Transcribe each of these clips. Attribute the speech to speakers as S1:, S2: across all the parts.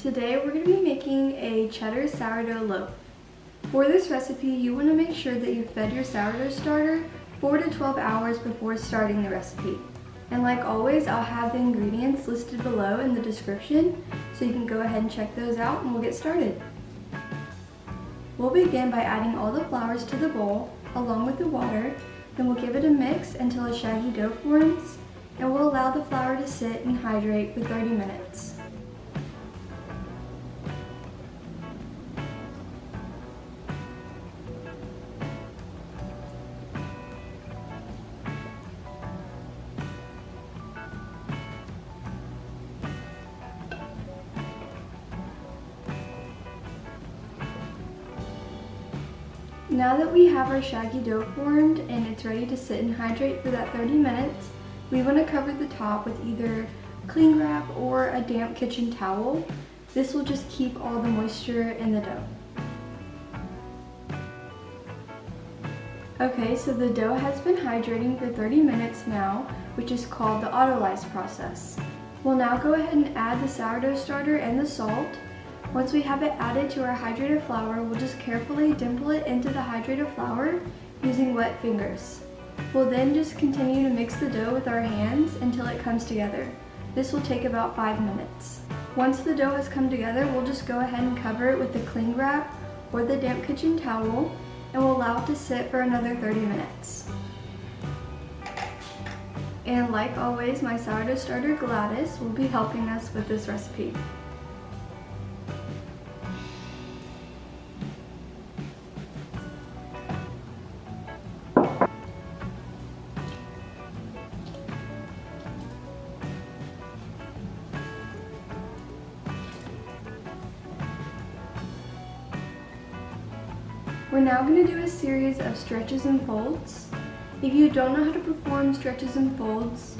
S1: Today we're going to be making a cheddar sourdough loaf. For this recipe, you want to make sure that you fed your sourdough starter 4 to 12 hours before starting the recipe. And like always, I'll have the ingredients listed below in the description, so you can go ahead and check those out and we'll get started. We'll begin by adding all the flours to the bowl along with the water, then we'll give it a mix until a shaggy dough forms, and we'll allow the flour to sit and hydrate for 30 minutes. Now that we have our shaggy dough formed and it's ready to sit and hydrate for that 30 minutes, we want to cover the top with either cling wrap or a damp kitchen towel. This will just keep all the moisture in the dough. Okay, so the dough has been hydrating for 30 minutes now, which is called the autolyse process. We'll now go ahead and add the sourdough starter and the salt. Once we have it added to our hydrated flour, we'll just carefully dimple it into the hydrated flour using wet fingers. We'll then just continue to mix the dough with our hands until it comes together. This will take about 5 minutes. Once the dough has come together, we'll just go ahead and cover it with the cling wrap or the damp kitchen towel, and we'll allow it to sit for another 30 minutes. And like always, my sourdough starter Gladys will be helping us with this recipe. We're now going to do a series of stretches and folds. If you don't know how to perform stretches and folds,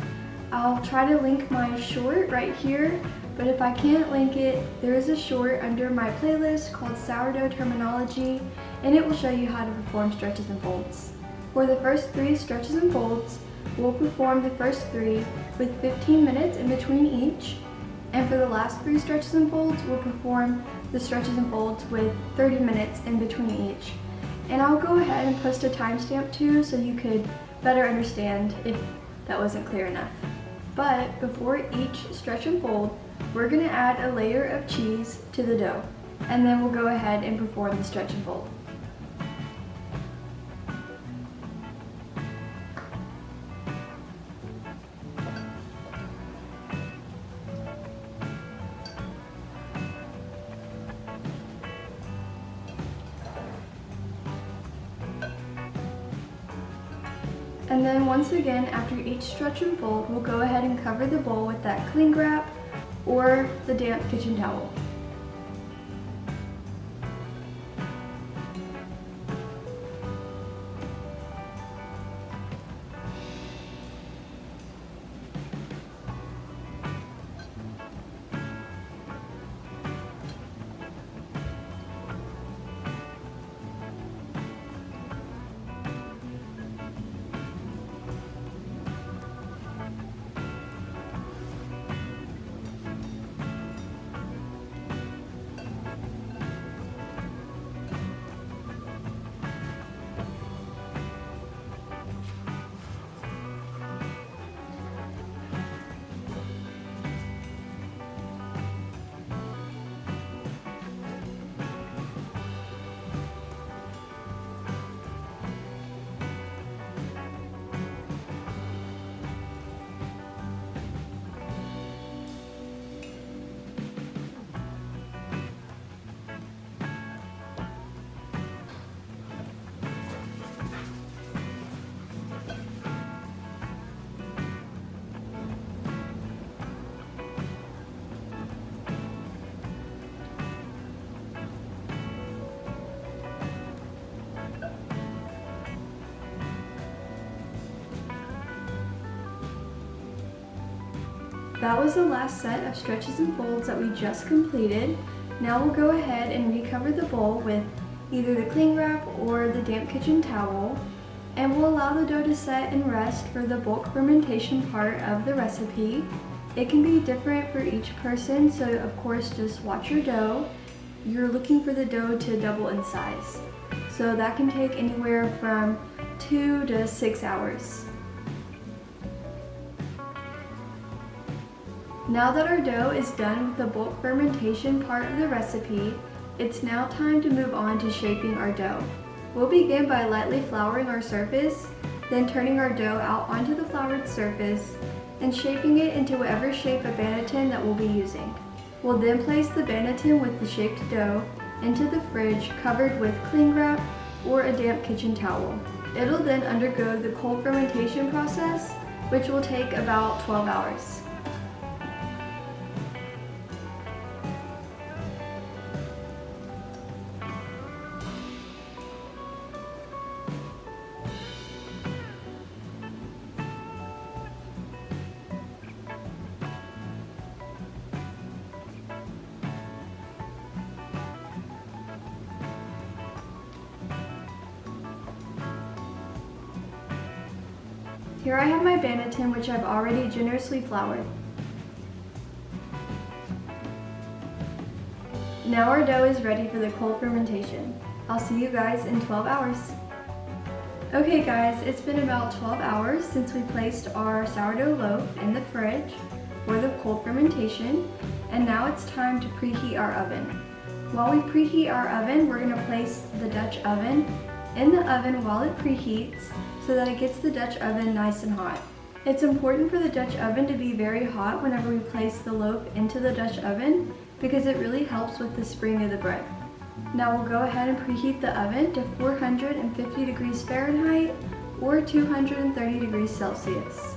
S1: I'll try to link my short right here, but if I can't link it, there is a short under my playlist called Sourdough Terminology, and it will show you how to perform stretches and folds. For the first 3 stretches and folds, we'll perform the first 3 with 15 minutes in between each, and for the last 3 stretches and folds, we'll perform the stretches and folds with 30 minutes in between each. And I'll go ahead and post a timestamp too, so you could better understand if that wasn't clear enough. But before each stretch and fold, we're going to add a layer of cheese to the dough, and then we'll go ahead and perform the stretch and fold. And then once again, after each stretch and fold, we'll go ahead and cover the bowl with that cling wrap or the damp kitchen towel. That was the last set of stretches and folds that we just completed. Now we'll go ahead and recover the bowl with either the cling wrap or the damp kitchen towel, and we'll allow the dough to set and rest for the bulk fermentation part of the recipe. It can be different for each person, so of course just watch your dough. You're looking for the dough to double in size. So that can take anywhere from 2 to 6 hours. Now that our dough is done with the bulk fermentation part of the recipe, it's now time to move on to shaping our dough. We'll begin by lightly flouring our surface, then turning our dough out onto the floured surface and shaping it into whatever shape of banneton that we'll be using. We'll then place the banneton with the shaped dough into the fridge covered with cling wrap or a damp kitchen towel. It'll then undergo the cold fermentation process, which will take about 12 hours. Here I have my banneton, which I've already generously floured. Now our dough is ready for the cold fermentation. I'll see you guys in 12 hours. Okay guys, it's been about 12 hours since we placed our sourdough loaf in the fridge for the cold fermentation, and now it's time to preheat our oven. While we preheat our oven, we're going to place the Dutch oven in the oven while it preheats so that it gets the Dutch oven nice and hot. It's important for the Dutch oven to be very hot whenever we place the loaf into the Dutch oven because it really helps with the spring of the bread. Now we'll go ahead and preheat the oven to 450 degrees Fahrenheit or 230 degrees Celsius.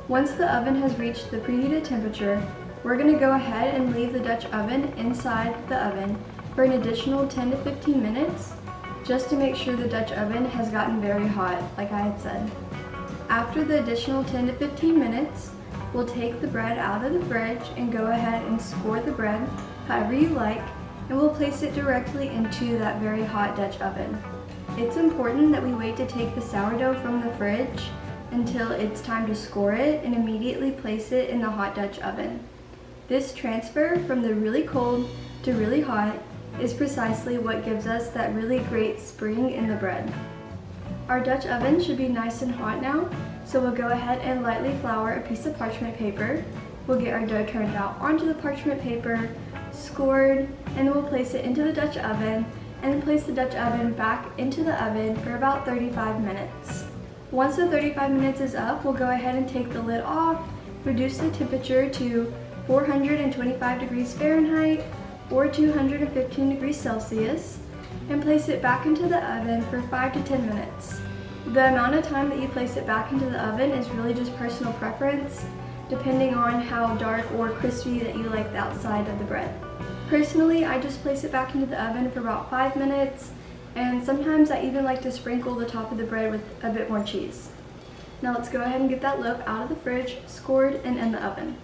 S1: Once the oven has reached the preheated temperature, we're going to go ahead and leave the Dutch oven inside the oven for an additional 10 to 15 minutes just to make sure the Dutch oven has gotten very hot, like I had said. After the additional 10 to 15 minutes, we'll take the bread out of the fridge and go ahead and score the bread however you like, and we'll place it directly into that very hot Dutch oven. It's important that we wait to take the sourdough from the fridge until it's time to score it and immediately place it in the hot Dutch oven. This transfer from the really cold to really hot is precisely what gives us that really great spring in the bread. Our Dutch oven should be nice and hot now, so we'll go ahead and lightly flour a piece of parchment paper. We'll get our dough turned out onto the parchment paper, scored, and then we'll place it into the Dutch oven and then place the Dutch oven back into the oven for about 35 minutes. Once the 35 minutes is up, we'll go ahead and take the lid off, reduce the temperature to 425 degrees Fahrenheit or 215 degrees Celsius, and place it back into the oven for 5 to 10 minutes. The amount of time that you place it back into the oven is really just personal preference, depending on how dark or crispy that you like the outside of the bread. Personally, I just place it back into the oven for about 5 minutes, and sometimes I even like to sprinkle the top of the bread with a bit more cheese. Now let's go ahead and get that loaf out of the fridge, scored, and in the oven.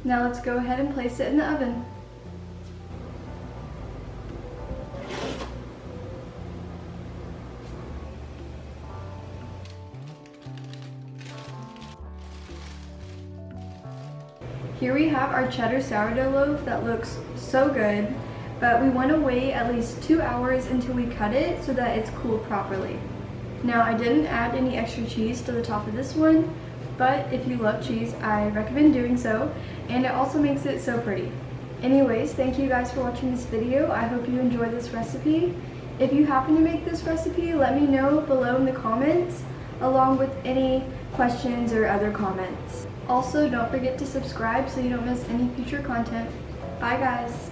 S1: Now let's go ahead and place it in the oven. Here we have our cheddar sourdough loaf that looks so good, but we want to wait at least 2 hours until we cut it so that it's cooled properly. Now I didn't add any extra cheese to the top of this one, but if you love cheese, I recommend doing so, and it also makes it so pretty. Anyways, thank you guys for watching this video. I hope you enjoyed this recipe. If you happen to make this recipe, let me know below in the comments, along with any questions or other comments. Also, don't forget to subscribe so you don't miss any future content. Bye guys!